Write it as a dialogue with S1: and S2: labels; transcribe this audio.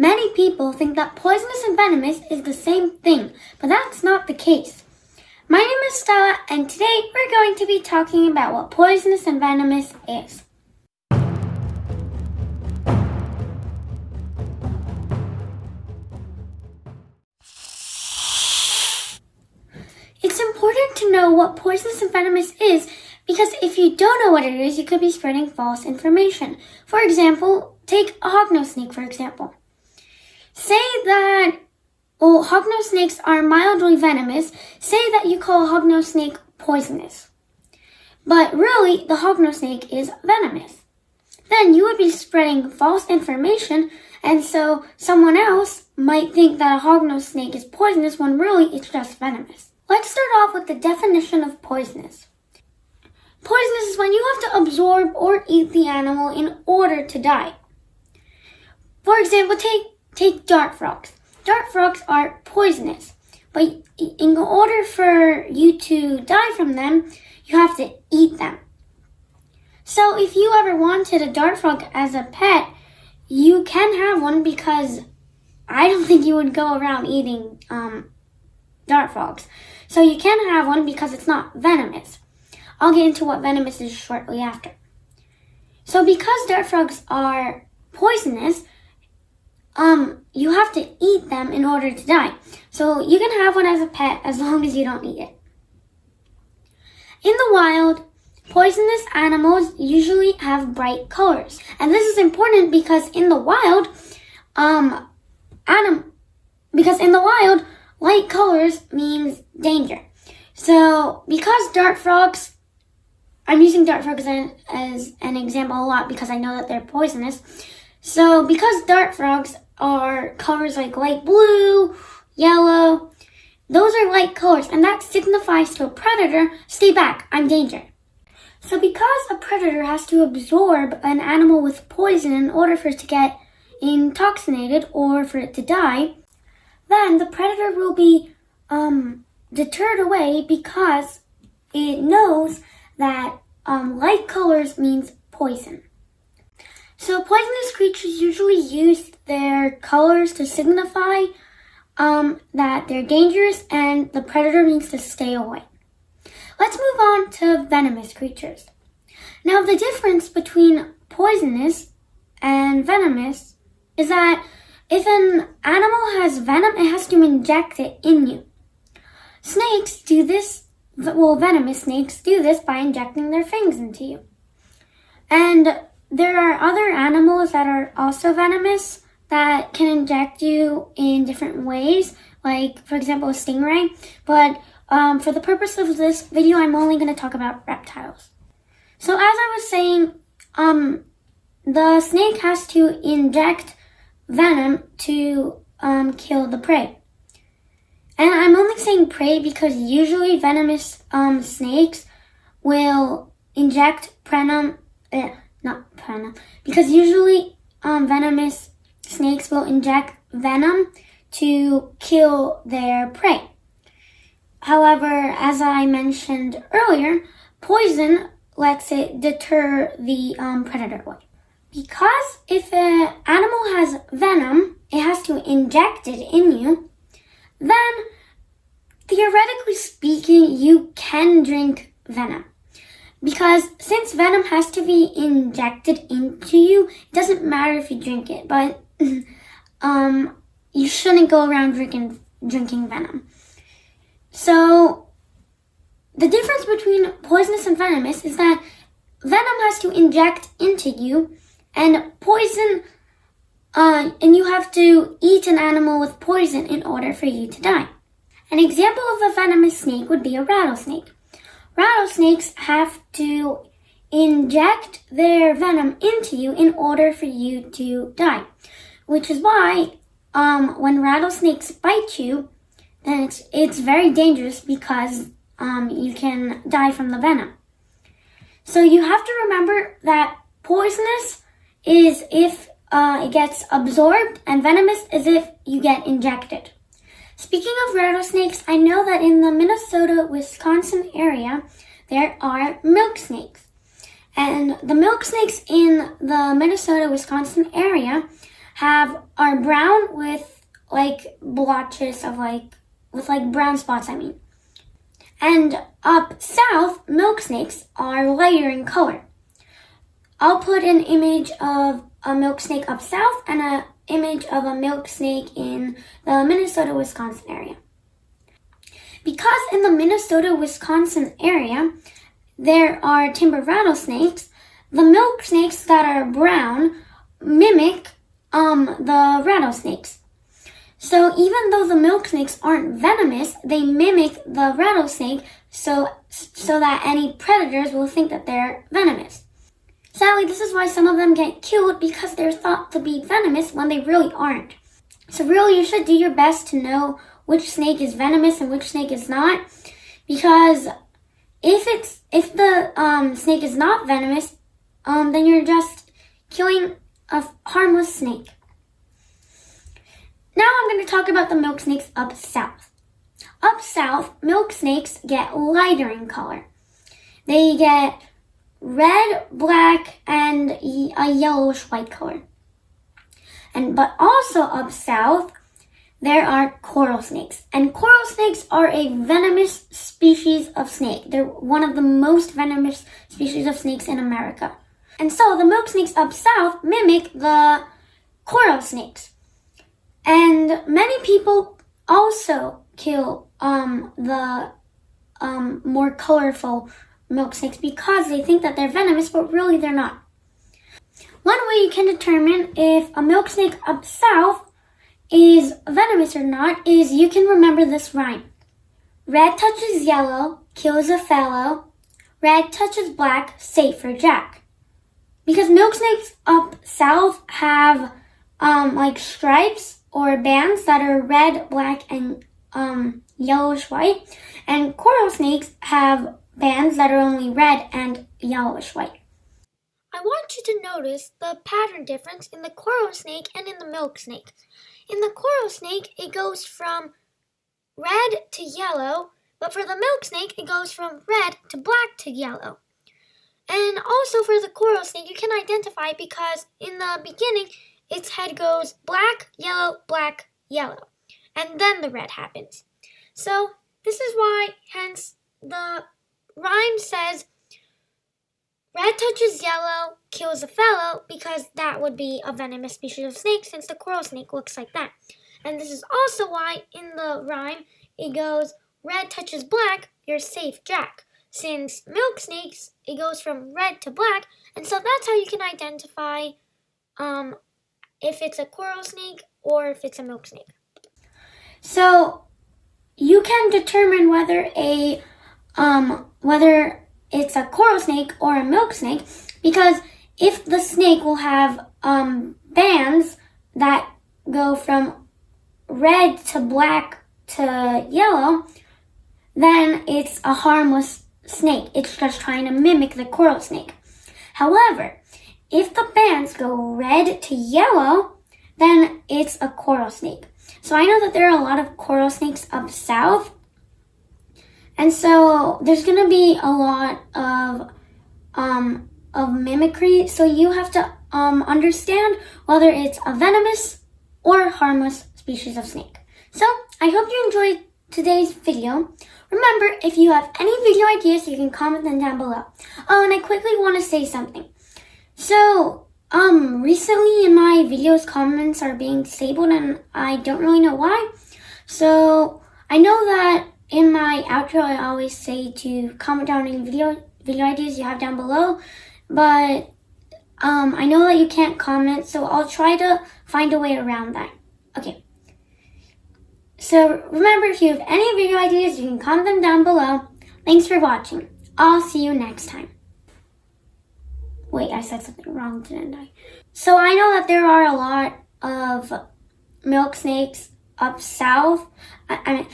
S1: Many people think that poisonous and venomous is the same thing, but that's not the case. My name is Stella, and today we're going to be talking about what poisonous and venomous is. It's important to know what poisonous and venomous is because if you don't know what it is, you could be spreading false information. For example, take a hognose snake, for example. Say that, hognose snakes are mildly venomous. Say that you call a hognose snake poisonous. But really, the hognose snake is venomous. Then you would be spreading false information, and so someone else might think that a hognose snake is poisonous when really it's just venomous. Let's start off with the definition of poisonous. Poisonous is when you have to absorb or eat the animal in order to die. For example, take dart frogs. Dart frogs are poisonous, but in order for you to die from them, you have to eat them. So if you ever wanted a dart frog as a pet, you can have one because I don't think you would go around eating dart frogs. So you can have one because it's not venomous. I'll get into what venomous is shortly after. So because dart frogs are poisonous, you have to eat them in order to die. So you can have one as a pet as long as you don't eat it. In the wild, poisonous animals usually have bright colors. And this is important because in the wild, light colors means danger. So because dart frogs, I'm using dart frogs as an example a lot because I know that they're poisonous. So because dart frogs are colors like light blue, yellow, those are light colors, and that signifies to a predator, stay back, I'm danger. So because a predator has to absorb an animal with poison in order for it to get intoxicated or for it to die, then the predator will be deterred away because it knows that light colors means poison. So poisonous creatures usually use their colors to signify that they're dangerous and the predator needs to stay away. Let's move on to venomous creatures. Now the difference between poisonous and venomous is that if an animal has venom, it has to inject it in you. Snakes do this, venomous snakes do this by injecting their fangs into you. And there are other animals that are also venomous that can inject you in different ways, like, for example, a stingray. But for the purpose of this video, I'm only going to talk about reptiles. So as I was saying, the snake has to inject venom to kill the prey. And I'm only saying prey because usually venomous snakes will inject because usually venomous snakes will inject venom to kill their prey. However, as I mentioned earlier, poison lets it deter the predator away. Because if an animal has venom, it has to inject it in you, then theoretically speaking, you can drink venom. Because since venom has to be injected into you, it doesn't matter if you drink it, but you shouldn't go around drinking venom. So the difference between poisonous and venomous is that venom has to inject into you, and poison, and you have to eat an animal with poison in order for you to die. An example of a venomous snake would be a rattlesnake. Rattlesnakes have to inject their venom into you in order for you to die. Which is why when rattlesnakes bite you, then it's very dangerous because you can die from the venom. So you have to remember that poisonous is if it gets absorbed, and venomous is if you get injected. Speaking of rattlesnakes, I know that in the Minnesota-Wisconsin area, there are milk snakes. And the milk snakes in the Minnesota-Wisconsin area are brown with like blotches of with brown spots, I mean. And up south, milk snakes are lighter in color. I'll put an image of a milk snake up south and an image of a milk snake in the Minnesota-Wisconsin area. Because in the Minnesota-Wisconsin area, there are timber rattlesnakes, the milk snakes that are brown mimic the rattlesnakes. So even though the milk snakes aren't venomous, they mimic the rattlesnake so that any predators will think that they're venomous. Sadly, this is why some of them get killed, because they're thought to be venomous when they really aren't. So really, you should do your best to know which snake is venomous and which snake is not, because if the snake is not venomous, then you're just killing a harmless snake. Now I'm going to talk about the milk snakes up south. Up south, milk snakes get lighter in color. They get red, black, and a yellowish white color. But also up south, there are coral snakes. And coral snakes are a venomous species of snake. They're one of the most venomous species of snakes in America. And so the milk snakes up south mimic the coral snakes. And many people also kill the more colorful milk snakes because they think that they're venomous, but really they're not. One way you can determine if a milk snake up south is venomous or not is you can remember this rhyme. Red touches yellow, kills a fellow. Red touches black, safe for Jack. Because milk snakes up south have stripes or bands that are red, black, and yellowish white. And coral snakes have bands that are only red and yellowish white. I want you to notice the pattern difference in the coral snake and in the milk snake. In the coral snake, it goes from red to yellow, but for the milk snake, it goes from red to black to yellow. And also for the coral snake, you can identify because in the beginning, its head goes black, yellow, and then the red happens. So this is why, hence, the rhyme says, red touches yellow, kills a fellow, because that would be a venomous species of snake since the coral snake looks like that. And this is also why in the rhyme it goes, red touches black, you're safe, Jack. Since milk snakes, it goes from red to black, and so that's how you can identify if it's a coral snake or if it's a milk snake. So you can determine whether it's a coral snake or a milk snake, because if the snake will have bands that go from red to black to yellow, then it's a harmless snake. It's just trying to mimic the coral snake. However, if the bands go red to yellow, then it's a coral snake. So I know that there are a lot of coral snakes up south, and so there's going to be a lot of mimicry. So you have to understand whether it's a venomous or harmless species of snake. So I hope you enjoyed today's video. Remember, if you have any video ideas, you can comment them down below. Oh, and I quickly want to say something. So, recently in my videos, comments are being disabled and I don't really know why. So, I know that in my outro, I always say to comment down any video ideas you have down below. But, I know that you can't comment, so I'll try to find a way around that. Okay. So, remember, if you have any video ideas, you can comment them down below. Thanks for watching. I'll see you next time. Wait, I said something wrong, didn't I? So I know that there are a lot of milk snakes up south. I mean,